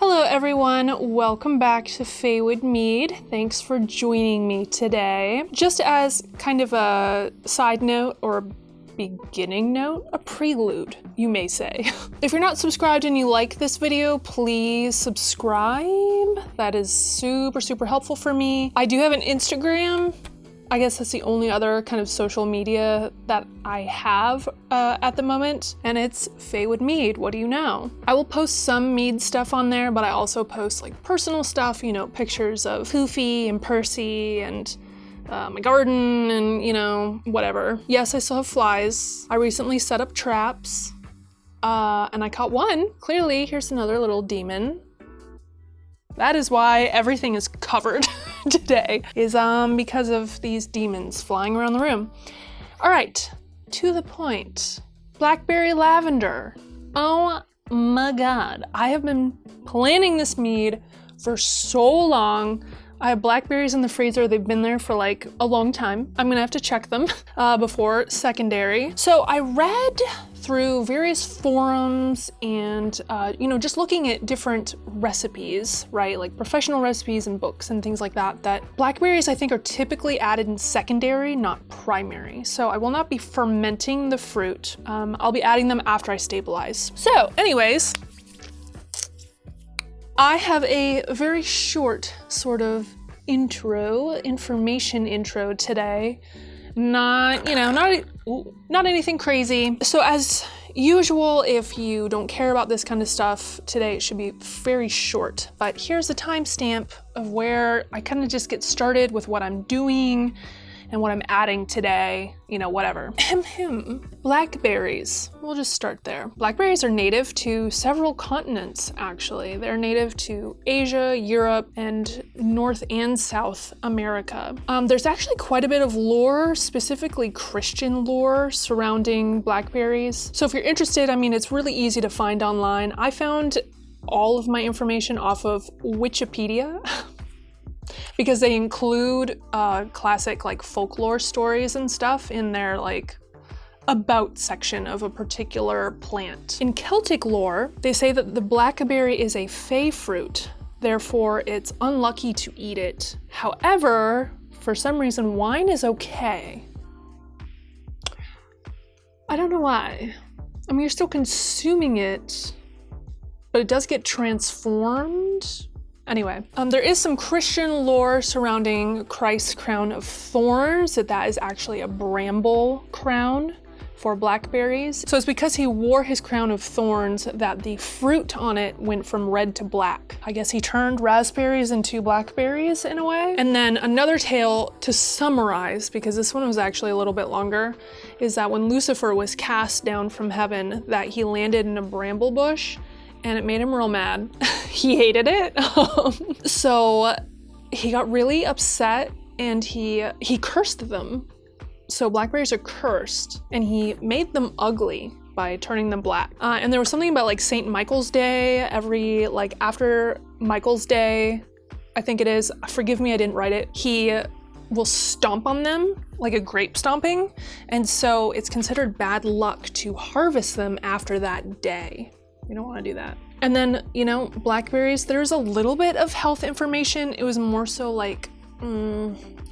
Hello everyone, welcome back to Faewood Mead. Thanks for joining me today. Just as kind of a side note or a beginning note, a prelude, you may say. If you're not subscribed and you like this video, please subscribe. That is super helpful for me. I do have an Instagram. I guess that's the only other kind of social media that I have at the moment, and it's Faewood Mead. What do you know? I will post some Mead stuff on there, but I also post like personal stuff, you know, pictures of Poofy and Percy and my garden and, you know, whatever. Yes, I still have flies. I recently set up traps and I caught one. Clearly, here's another little demon. That is why everything is covered today, is because of these demons flying around the room. All right, to the point. Blackberry Lavender. Oh my God, I have been planning this mead for so long. I have blackberries in the freezer. They've been there for like a long time. I'm gonna have to check them before secondary. So I read through various forums and, you know, just looking at different recipes, right? Like professional recipes and books and things like that, that blackberries I think are typically added in secondary, not primary. So I will not be fermenting the fruit. I'll be adding them after I stabilize. So anyways, I have a very short sort of information intro today. Not, you know, not anything crazy. So as usual, if you don't care about this kind of stuff, today it should be very short. But here's a timestamp of where I kind of just get started with what I'm doing and what I'm adding today, you know, whatever. Blackberries, we'll just start there. Blackberries are native to several continents, actually. They're native to Asia, Europe, and North and South America. There's actually quite a bit of lore, specifically Christian lore, surrounding blackberries. So if you're interested, I mean, it's really easy to find online. I found all of my information off of Wikipedia. Because they include classic like folklore stories and stuff in their like about section of a particular plant. In Celtic lore, they say that the blackberry is a fey fruit, therefore it's unlucky to eat it. However, for some reason, wine is okay. I don't know why. I mean, you're still consuming it, but it does get transformed. Anyway, there is some Christian lore surrounding Christ's crown of thorns, that is actually a bramble crown for blackberries. So it's because he wore his crown of thorns that the fruit on it went from red to black. I guess he turned raspberries into blackberries in a way. And then another tale to summarize, because this one was actually a little bit longer, is that when Lucifer was cast down from heaven, that he landed in a bramble bush and it made him real mad. He hated it. So he got really upset and he cursed them. So blackberries are cursed and he made them ugly by turning them black. And there was something about like St. Michael's Day, after Michael's Day, I think it is, forgive me, I didn't write it. He will stomp on them like a grape stomping. And so it's considered bad luck to harvest them after that day. You don't want to do that. And then, you know, blackberries, there's a little bit of health information. It was more so like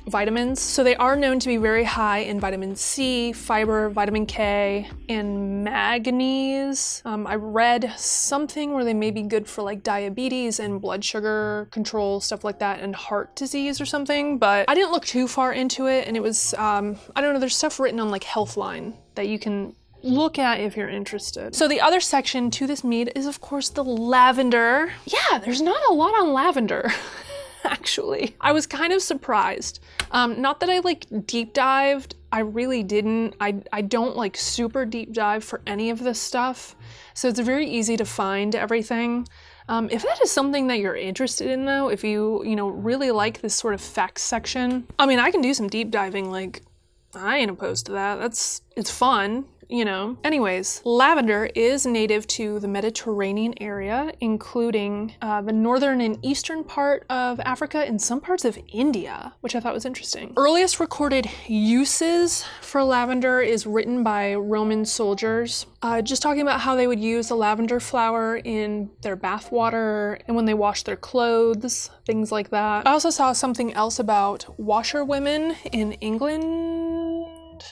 vitamins. So they are known to be very high in vitamin C, fiber, vitamin K, and manganese. I read something where they may be good for like diabetes and blood sugar control, stuff like that, and heart disease or something, but I didn't look too far into it. And it was, I don't know, there's stuff written on like Healthline that you can look at if you're interested. So the other section to this mead is of course the lavender. Yeah, there's not a lot on lavender, actually. I was kind of surprised. Not that I like deep dived, I really didn't. I don't like super deep dive for any of this stuff. So it's very easy to find everything. If that is something that you're interested in though, if you know, really like this sort of facts section, I mean, I can do some deep diving, like I ain't opposed to that. It's fun. you know. Anyways, lavender is native to the Mediterranean area, including the northern and eastern part of Africa and some parts of India, which I thought was interesting. Earliest recorded uses for lavender is written by Roman soldiers, just talking about how they would use the lavender flower in their bath water and when they wash their clothes, things like that. I also saw something else about washerwomen in England.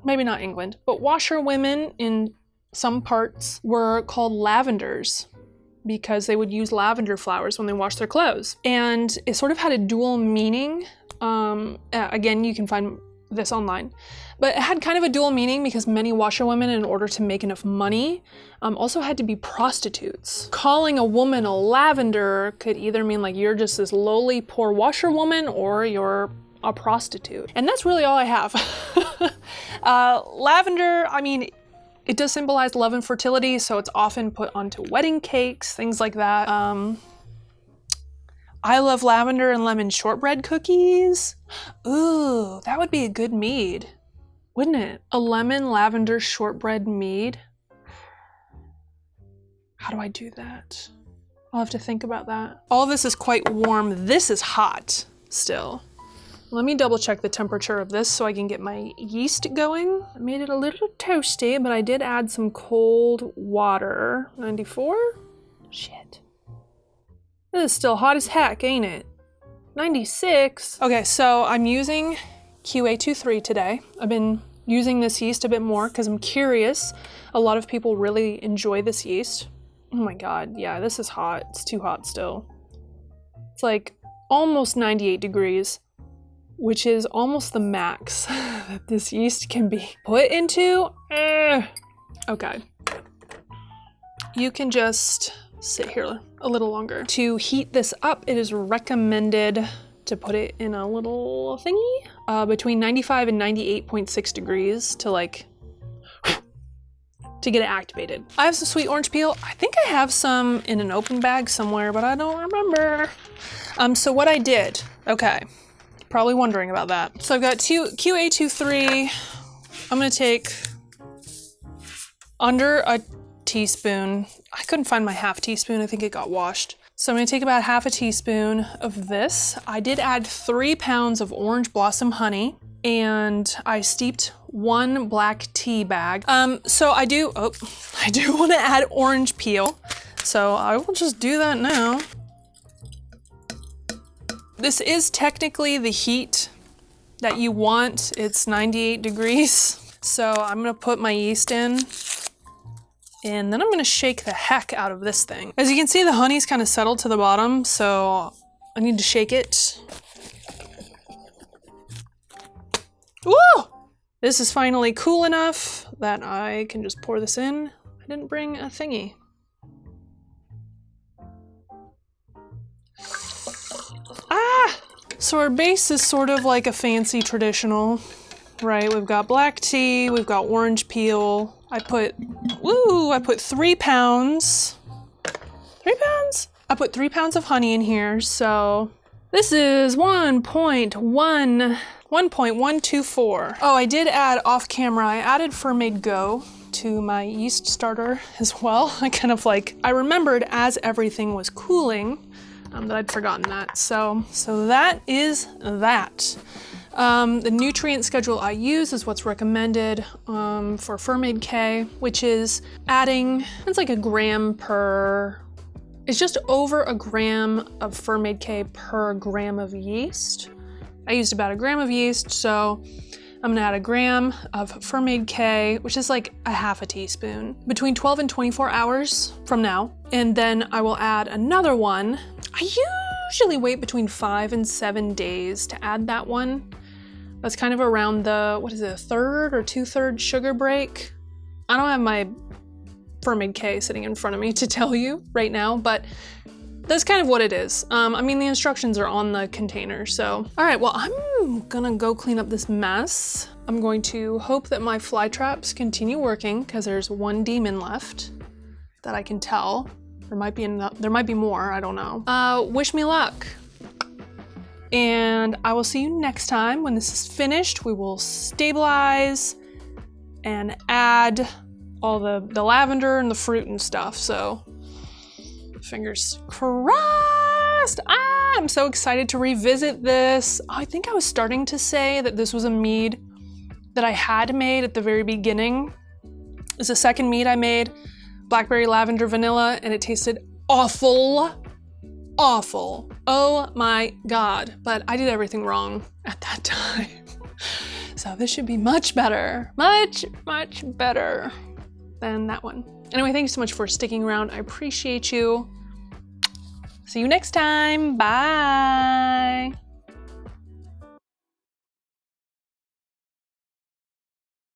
Maybe not England, but washerwomen in some parts were called lavenders because they would use lavender flowers when they wash their clothes. And it sort of had a dual meaning. Again, you can find this online, but it had kind of a dual meaning because many washerwomen, in order to make enough money, also had to be prostitutes. Calling a woman a lavender could either mean like you're just this lowly poor washerwoman or you're a prostitute. And that's really all I have. Lavender, I mean, it does symbolize love and fertility, so it's often put onto wedding cakes, things like that. I love lavender and lemon shortbread cookies. Ooh, that would be a good mead, wouldn't it? A lemon lavender shortbread mead. How do I do that? I'll have to think about that. All of this is quite warm. This is hot still. Let me double check the temperature of this so I can get my yeast going. I made it a little toasty, but I did add some cold water. 94? Shit. This is still hot as heck, ain't it? 96. Okay, so I'm using QA23 today. I've been using this yeast a bit more because I'm curious. A lot of people really enjoy this yeast. Oh my God, yeah, this is hot. It's too hot still. It's like almost 98 degrees, which is almost the max that this yeast can be put into. Okay. You can just sit here a little longer. To heat this up, it is recommended to put it in a little thingy between 95 and 98.6 degrees to like, to get it activated. I have some sweet orange peel. I think I have some in an open bag somewhere, but I don't remember. So what I did, okay, probably wondering about that. So I've got QA23. I'm gonna take under a teaspoon. I couldn't find my half teaspoon. I think it got washed. So I'm gonna take about half a teaspoon of this. I did add 3 pounds of orange blossom honey, and I steeped 1 black tea bag. So I do wanna add orange peel. So I will just do that now. This is technically the heat that you want. It's 98 degrees. So I'm gonna put my yeast in, and then I'm gonna shake the heck out of this thing. As you can see, the honey's kind of settled to the bottom, so I need to shake it. Woo! This is finally cool enough that I can just pour this in. I didn't bring a thingy. So our base is sort of like a fancy traditional, right? We've got black tea, we've got orange peel. I put 3 pounds. 3 pounds? I put 3 pounds of honey in here, so this is 1.124. Oh, I did add off camera, I added Mead Go to my yeast starter as well. I remembered as everything was cooling, that I'd forgotten that. So that is that. The nutrient schedule I use is what's recommended for Mead K, which is adding, it's like a gram per, it's just over a gram of Mead K per gram of yeast. I used about a gram of yeast, so I'm gonna add a gram of Mead K, which is like a half a teaspoon, between 12 and 24 hours from now. And then I will add another one. I usually wait between 5 and 7 days to add that one. That's kind of around the, what is it, a third or 2/3 sugar break? I don't have my Mead K sitting in front of me to tell you right now, but that's kind of what it is. I mean, the instructions are on the container, so. All right, well, I'm gonna go clean up this mess. I'm going to hope that my fly traps continue working, because there's 1 demon left that I can tell. There might be more, I don't know. Wish me luck. And I will see you next time. When this is finished, we will stabilize and add all the lavender and the fruit and stuff. So fingers crossed. I'm so excited to revisit this. I think I was starting to say that this was a mead that I had made at the very beginning. It's the second mead I made, Blackberry Lavender Vanilla, and it tasted awful. Awful. Oh my God. But I did everything wrong at that time. So this should be much better. Much, much better than that one. Anyway, thank you so much for sticking around. I appreciate you. See you next time. Bye.